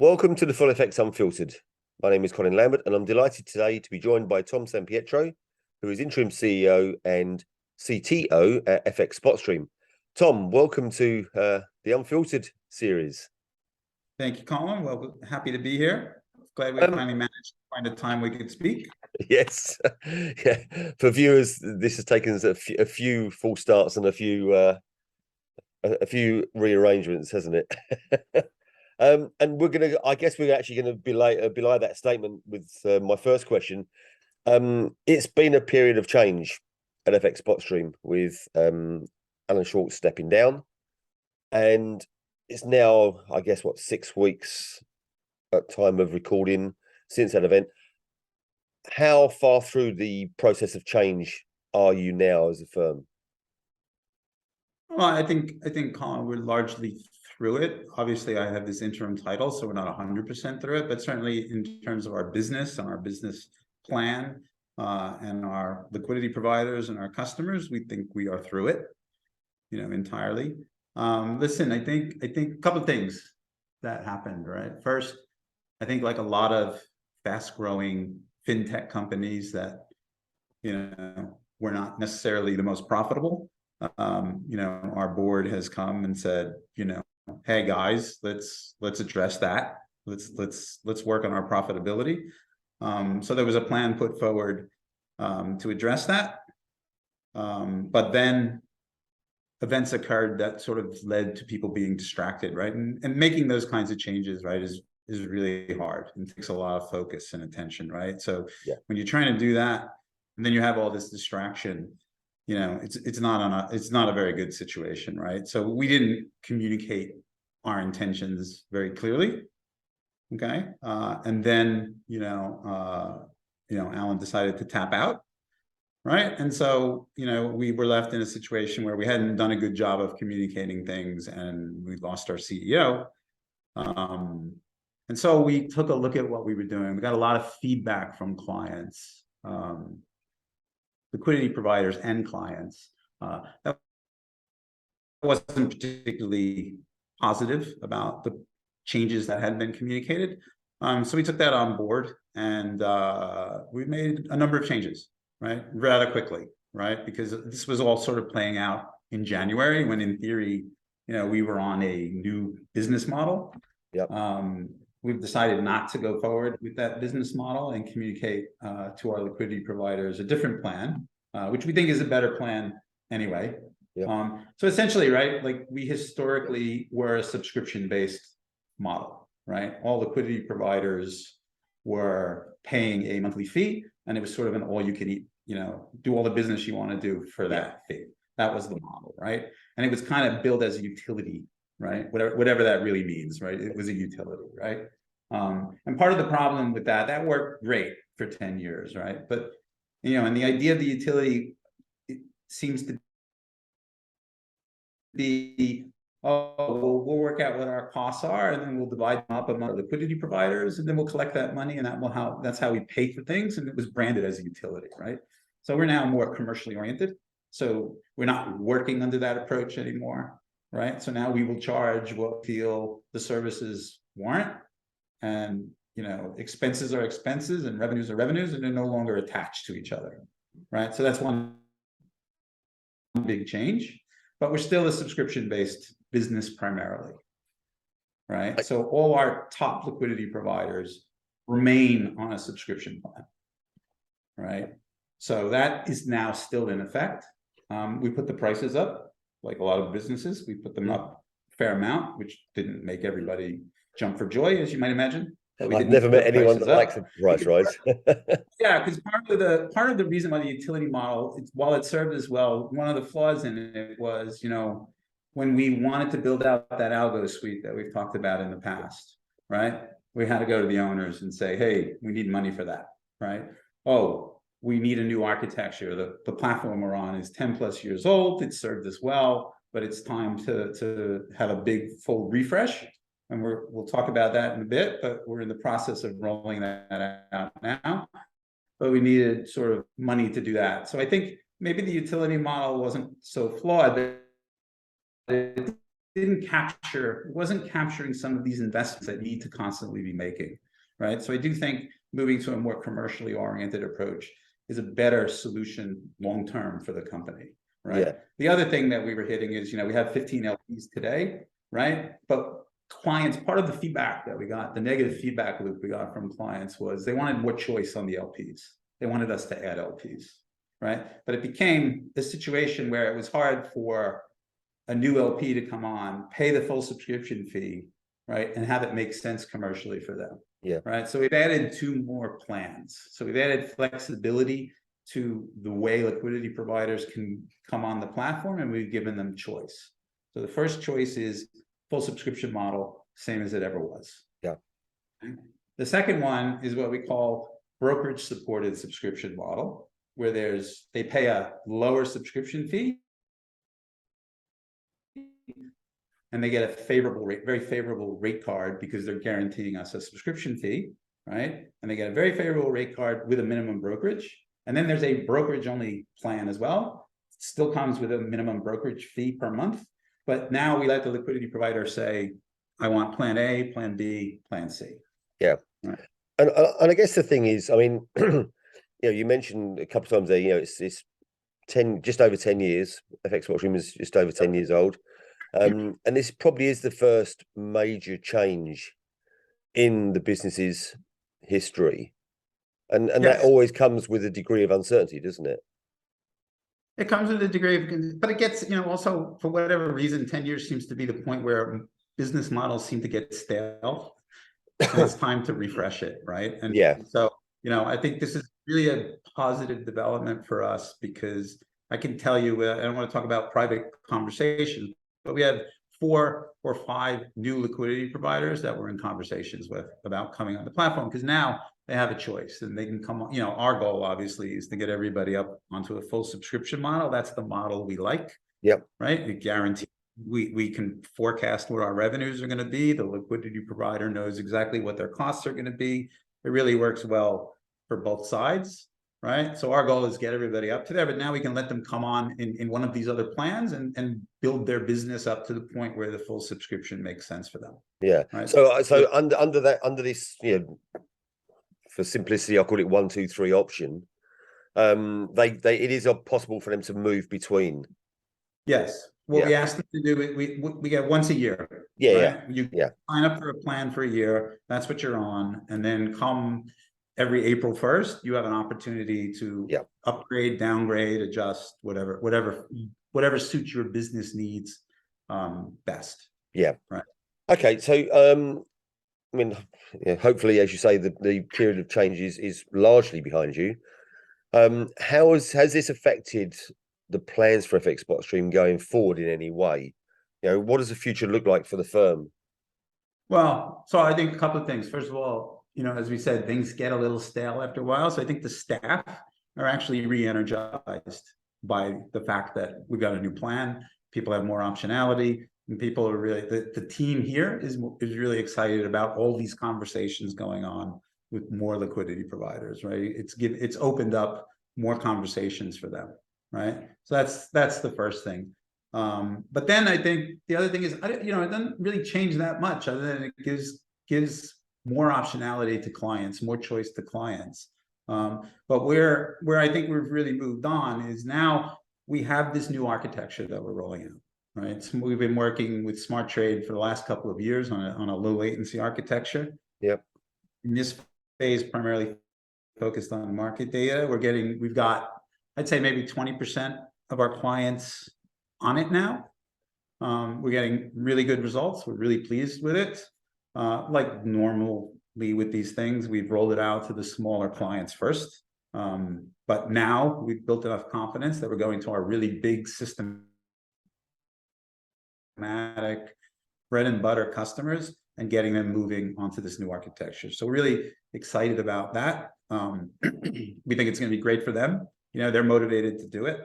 Welcome to the full FX Unfiltered. My name is Colin Lambert, and I'm delighted today to be joined by Tom San Pietro, who is interim CEO and CTO at FXSpotStream. Tom, welcome to the Unfiltered series. Thank you, Colin. Well, happy to be here. Glad we finally managed to find a time we could speak. Yes, yeah. For viewers, this has taken us a few full starts and a few rearrangements, hasn't it? And I guess we're actually going to belie that statement with my first question. It's been a period of change at FXSpotStream with Alan Schwarz stepping down, and it's now, I guess, 6 weeks at time of recording since that event. How far through the process of change are you now as a firm? Well, I think, Colin, we're largely through it. Obviously, I have this interim title, so we're not 100% through it, but certainly in terms of our business and our business plan and our liquidity providers and our customers, we think we are through it, entirely. Listen, I think a couple of things that happened, right? First, I think like a lot of fast-growing fintech companies that, were not necessarily the most profitable. Our board has come and said, hey guys, let's address that. Let's work on our profitability. So there was a plan put forward to address that. But then events occurred that sort of led to people being distracted, right? And making those kinds of changes, right, is really hard and takes a lot of focus and attention, right? So when you're trying to do that, and then you have all this distraction, it's not a very good situation, right? So we didn't communicate our intentions very clearly, okay? And then Alan decided to tap out, right? And so we were left in a situation where we hadn't done a good job of communicating things, and we lost our CEO. And so we took a look at what we were doing. We got a lot of feedback from clients, liquidity providers and clients, that wasn't particularly positive about the changes that had been communicated. So we took that on board, and we made a number of changes, right, rather quickly, right? Because this was all sort of playing out in January, when in theory, we were on a new business model. Yep. We've decided not to go forward with that business model and communicate to our liquidity providers a different plan, which we think is a better plan anyway. Yep. So essentially, right, like we historically were a subscription-based model, right? All liquidity providers were paying a monthly fee, and it was sort of an all-you-can-eat, do all the business you want to do for that fee. That was the model, right? And it was kind of billed as a utility, right? Whatever that really means, right? It was a utility, right? And part of the problem with that worked great for 10 years, right? But, and the idea of the utility, it seems to be, we'll work out what our costs are, and then we'll divide them up among our liquidity providers, and then we'll collect that money, and that's how we pay for things. And it was branded as a utility, right? So we're now more commercially oriented. So we're not working under that approach anymore, right? So now we will charge what we feel the services warrant, and expenses are expenses and revenues are revenues, and they're no longer attached to each other, right? So that's one big change, but we're still a subscription-based business primarily, right? So all our top liquidity providers remain on a subscription plan, right? So that is now still in effect. We put the prices up, like a lot of businesses. We put them up a fair amount, which didn't make everybody jump for joy, as you might imagine. I've never met anyone that likes a price rise. Yeah, because part of the reason why the utility model, while it served as well, one of the flaws in it was, when we wanted to build out that algo suite that we've talked about in the past, right? We had to go to the owners and say, hey, we need money for that, right? Oh, we need a new architecture. The platform we're on is 10 plus years old. It served us well, but it's time to have a big full refresh. And we'll talk about that in a bit, but we're in the process of rolling that out now. But we needed sort of money to do that. So I think maybe the utility model wasn't so flawed, but it wasn't capturing some of these investments that need to constantly be making, right? So I do think moving to a more commercially oriented approach is a better solution long-term for the company, right? Yeah. The other thing that we were hitting is, we have 15 LPs today, right? But clients, part of the feedback that we got, the negative feedback loop we got from clients was they wanted more choice on the LPs. They wanted us to add LPs, right? But it became a situation where it was hard for a new LP to come on, pay the full subscription fee, right? And have it make sense commercially for them. Yeah. Right. So we've added 2 more plans. So we've added flexibility to the way liquidity providers can come on the platform, and we've given them choice. So the first choice is full subscription model, same as it ever was. Yeah. The second one is what we call brokerage supported subscription model, where they pay a lower subscription fee and they get a favorable rate, very favorable rate card, because they're guaranteeing us a subscription fee, right? And they get a very favorable rate card with a minimum brokerage. And then there's a brokerage only plan as well. It still comes with a minimum brokerage fee per month. But now we let the liquidity provider say, I want plan A, plan B, plan C. Yeah. Right. And I guess the thing is, I mean, you mentioned a couple of times there, it's 10, just over 10 years. FXbotStream is just over 10 years old. And this probably is the first major change in the business's history. And Yes. that always comes with a degree of uncertainty, doesn't it? It comes with a degree of, but it gets, also for whatever reason, 10 years seems to be the point where business models seem to get stale. And it's time to refresh it, right? And yeah. So, I think this is really a positive development for us, because I can tell you, I don't want to talk about private conversations, but we have 4 or 5 new liquidity providers that we're in conversations with about coming on the platform, because now they have a choice and they can come on. Our goal obviously is to get everybody up onto a full subscription model. That's the model we like. Yep. Right. It guarantees we can forecast what our revenues are going to be. The liquidity provider knows exactly what their costs are going to be. It really works well for both sides. Right. So our goal is get everybody up to there, but now we can let them come on in one of these other plans and build their business up to the point where the full subscription makes sense for them. Yeah. Right? So under this, for simplicity, I'll call it 1, 2, 3 option. It is possible for them to move between. Yes. What we ask them to do, we get once a year. Yeah. Right? You sign up for a plan for a year. That's what you're on. And then come every April 1st, you have an opportunity to upgrade, downgrade, adjust, whatever suits your business needs best. Yeah. Right. Okay. So, I mean, hopefully, as you say, the period of change is largely behind you. How has this affected the plans for FXbotStream going forward in any way? What does the future look like for the firm? Well, so I think a couple of things. First of all, as we said, things get a little stale after a while. So I think the staff are actually re-energized by the fact that we've got a new plan. People have more optionality, and people are really, the team here is really excited about all these conversations going on with more liquidity providers, right? It's opened up more conversations for them. Right. So that's the first thing. But then I think the other thing is, it doesn't really change that much, other than it gives more optionality to clients, more choice to clients. But where I think we've really moved on is now we have this new architecture that we're rolling out. Right. So we've been working with Smart Trade for the last couple of years on a low latency architecture. Yep. In this phase, primarily focused on market data. We've got, I'd say maybe 20% of our clients on it now. We're getting really good results. We're really pleased with it. Like normally with these things, we've rolled it out to the smaller clients first. But now we've built enough confidence that we're going to our really big systematic bread and butter customers and getting them moving onto this new architecture. So we're really excited about that. We think it's going to be great for them. They're motivated to do it.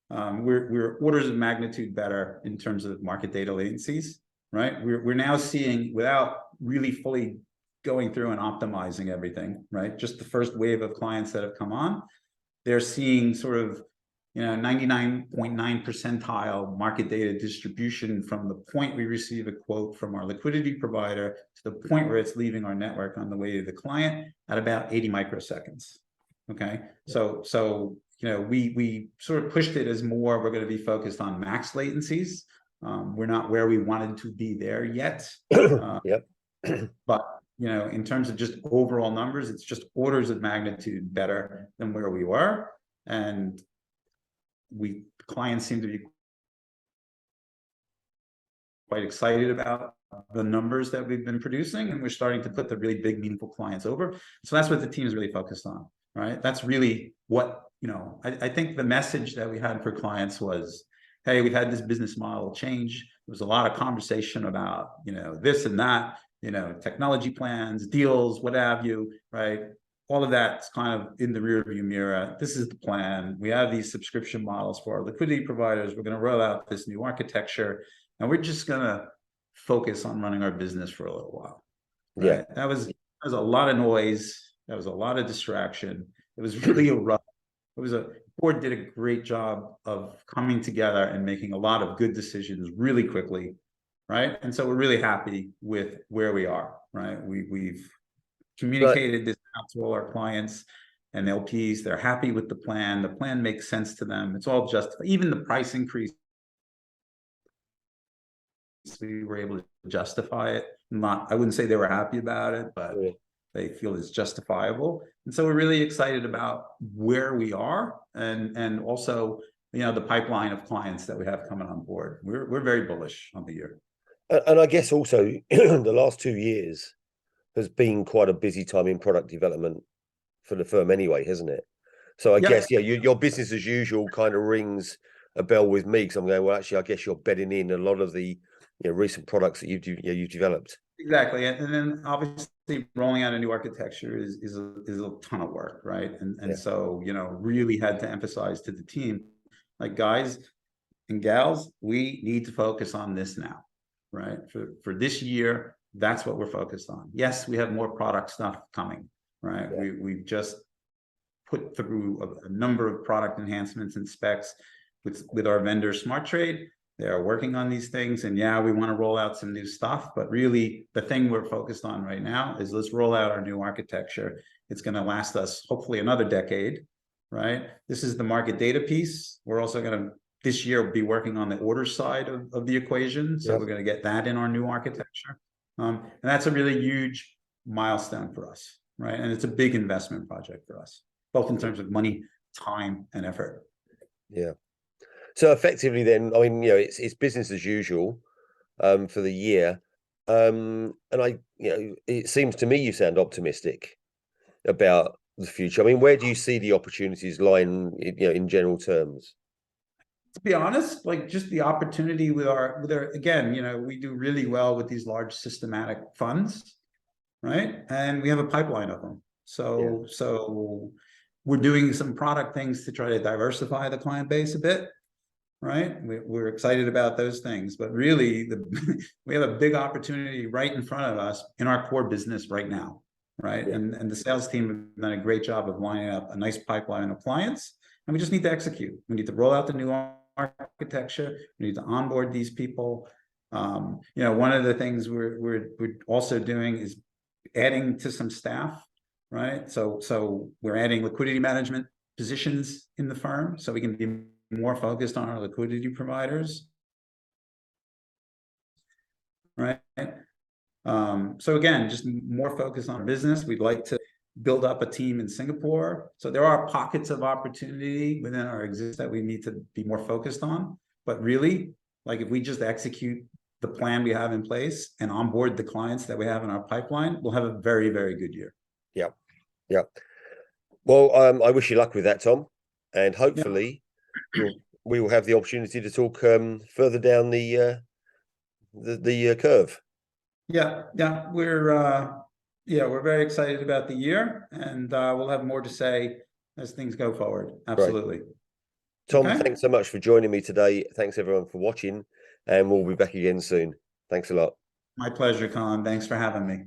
We're orders of magnitude better in terms of market data latencies, right? We're now seeing, without really fully going through and optimizing everything, right? Just the first wave of clients that have come on, they're seeing sort of, 99.9 percentile market data distribution from the point we receive a quote from our liquidity provider to the point where it's leaving our network on the way to the client at about 80 microseconds. Okay, so we sort of pushed it as more, we're going to be focused on max latencies. We're not where we wanted to be there yet. Yep. But in terms of just overall numbers, it's just orders of magnitude better than where we were, and clients seem to be quite excited about the numbers that we've been producing, and we're starting to put the really big, meaningful clients over. So that's what the team is really focused on, right? That's really what, I think the message that we had for clients was, hey, we've had this business model change. There was a lot of conversation about, this and that, technology plans, deals, what have you, right? All of that's kind of in the rearview mirror. This is the plan. We have these subscription models for our liquidity providers. We're going to roll out this new architecture, and we're just going to focus on running our business for a little while. Right? Yeah, that was a lot of noise. That was a lot of distraction. It was really the board did a great job of coming together and making a lot of good decisions really quickly, right? And so we're really happy with where we are, right? We've communicated this out to all our clients and LPs. They're happy with the plan. The plan makes sense to them. It's all just, even the price increase, we were able to justify it. I wouldn't say they were happy about it, but they feel it's justifiable. And so we're really excited about where we are, and also, the pipeline of clients that we have coming on board. We're very bullish on the year. And I guess also the last 2 years has been quite a busy time in product development for the firm anyway, hasn't it? So I guess, your business as usual kind of rings a bell with me, because I'm going, well, actually, I guess you're bedding in a lot of the recent products that you've developed. Exactly, and then obviously rolling out a new architecture is a ton of work, right? And so really had to emphasize to the team, like, guys and gals, we need to focus on this now, right? For this year, that's what we're focused on. Yes, we have more product stuff coming, right? Yeah. We've just put through a number of product enhancements and specs with our vendor Smart Trade. They are working on these things, and we want to roll out some new stuff, but really the thing we're focused on right now is let's roll out our new architecture. It's going to last us hopefully another decade, right? This is the market data piece. We're also going to this year be working on the order side of the equation. So we're going to get that in our new architecture. And that's a really huge milestone for us, right? And it's a big investment project for us, both in terms of money, time, and effort. Yeah. So effectively then, I mean, it's business as usual for the year. And it seems to me you sound optimistic about the future. I mean, where do you see the opportunities lying, in general terms? To be honest, like, just the opportunity with our again, we do really well with these large systematic funds, right? And we have a pipeline of them. So we're doing some product things to try to diversify the client base a bit, right? We're excited about those things, but really we have a big opportunity right in front of us in our core business right now, right? Yeah. And the sales team have done a great job of lining up a nice pipeline of clients, and we just need to execute. We need to roll out the new architecture. We need to onboard these people. One of the things we're also doing is adding to some staff, right? So we're adding liquidity management positions in the firm so we can be more focused on our liquidity providers, right? So again, just more focus on our business. We'd like to build up a team in Singapore. So there are pockets of opportunity within our existence that we need to be more focused on. But really, like, if we just execute the plan we have in place and onboard the clients that we have in our pipeline, we'll have a very, very good year. Yeah. Well, I wish you luck with that, Tom. And hopefully we will have the opportunity to talk further down the curve. Yeah. We're very excited about the year, and we'll have more to say as things go forward. Absolutely. Right. Tom, thanks so much for joining me today. Thanks everyone for watching, and we'll be back again soon. Thanks a lot. My pleasure, Colin. Thanks for having me.